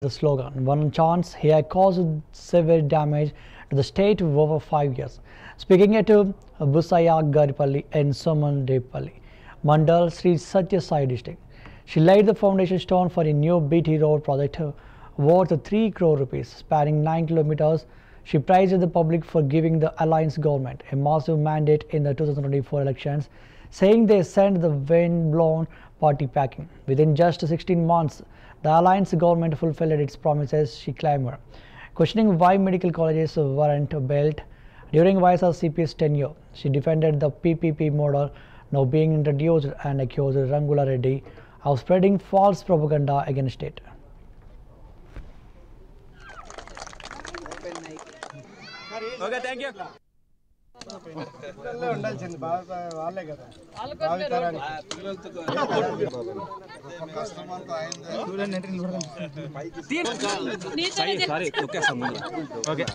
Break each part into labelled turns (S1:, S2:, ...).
S1: The slogan, one chance, he had caused severe damage to the state over 5 years. Speaking at Busaya Garipalli and Somandepalli, Mandal, Sri Satya Sai district, she laid the foundation stone for a new BT road project worth 3 crore rupees, spanning 9 kilometers. She praised the public for giving the alliance government a massive mandate in the 2024 elections, saying they sent the wind-blown party packing. Within just 16 months, the alliance government fulfilled its promises, she claimed. Questioning why medical colleges weren't built during YSRCP's tenure, she defended the PPP model now being introduced and accused Rangula Reddy of spreading false propaganda against it.
S2: Okay, thank you. Sorry, okay.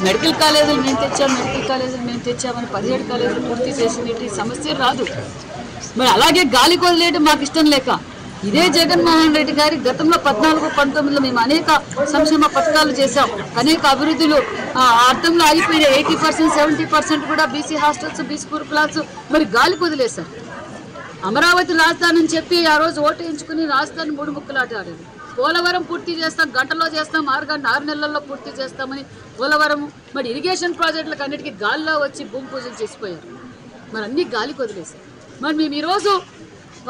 S3: Medical కాలేజీలు మేము తెచ్చామని 17 కాలేజీలు పూర్తి చేసినట్టు సమస్య రాదు. మరి అలాగే గాలి కొదిలేయడం మాకు ఇష్టం లేక ఇదే జగన్మోహన్ రెడ్డి గారి గతంలో 14-19లో మేము అనేక సంక్షేమ పథకాలు చేశాం, అనేక అభివృద్ధులు అర్థంలో ఆగిపోయిన 80%, 70% కూడా బీసీ హాస్టల్స్, బీసీ గురుకులాస్ మరి గాలి కొదిలేశారు. అమరావతి రాజధాని అని చెప్పి ఆ రోజు ఓటు వేయించుకుని రాజధాని 3 ముక్కలాట ఆడారు. పోలవరం పూర్తి చేస్తాం, గంటలో చేస్తాం, 6 నెలల్లో పూర్తి చేస్తామని పోలవరం మరి ఇరిగేషన్ ప్రాజెక్టులకు అన్నిటికీ గాలిలో వచ్చి భూమి పూజలు చేసిపోయారు. మరి అన్ని గాలి కొదిలేశారు. మరి మేము ఈరోజు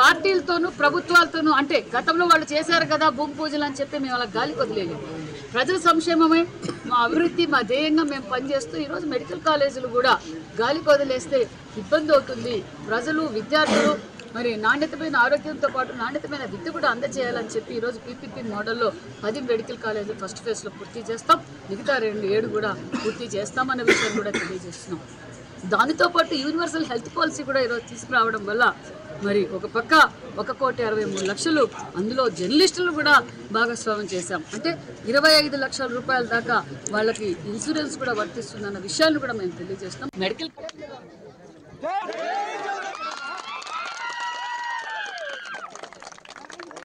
S3: పార్టీలతోనూ ప్రభుత్వాలతోనూ అంటే గతంలో వాళ్ళు చేశారు కదా భూమి పూజలు అని చెప్పి మేము అలా గాలి కొదిలేయలేము. ప్రజల సంక్షేమమే మా అభివృద్ధి, మా ధ్యేయంగా మేము పనిచేస్తూ ఈరోజు మెడికల్ కాలేజీలు కూడా గాలి కొదిలేస్తే ఇబ్బంది అవుతుంది. ప్రజలు, విద్యార్థులు మరి నాణ్యతమైన ఆరోగ్యంతో పాటు నాణ్యతమైన విద్య కూడా అందజేయాలని చెప్పి ఈరోజు పీపీపీ మోడల్లో 10 మెడికల్ కాలేజీలు ఫస్ట్ ఫేజ్లో పూర్తి చేస్తాం, మిగతా 7 కూడా పూర్తి చేస్తామన్న విషయం కూడా తెలియజేస్తున్నాం. దానితో పాటు యూనివర్సల్ హెల్త్ పాలసీ కూడా ఈరోజు తీసుకురావడం వల్ల మరి ఒక పక్క 1,63,00,000 అందులో జర్నలిస్టులు కూడా భాగస్వామ్యం చేశాం. అంటే 25 లక్షల రూపాయల దాకా వాళ్ళకి ఇన్సూరెన్స్ కూడా వర్తిస్తుందన్న విషయాన్ని కూడా మేము తెలియజేస్తాం. మెడికల్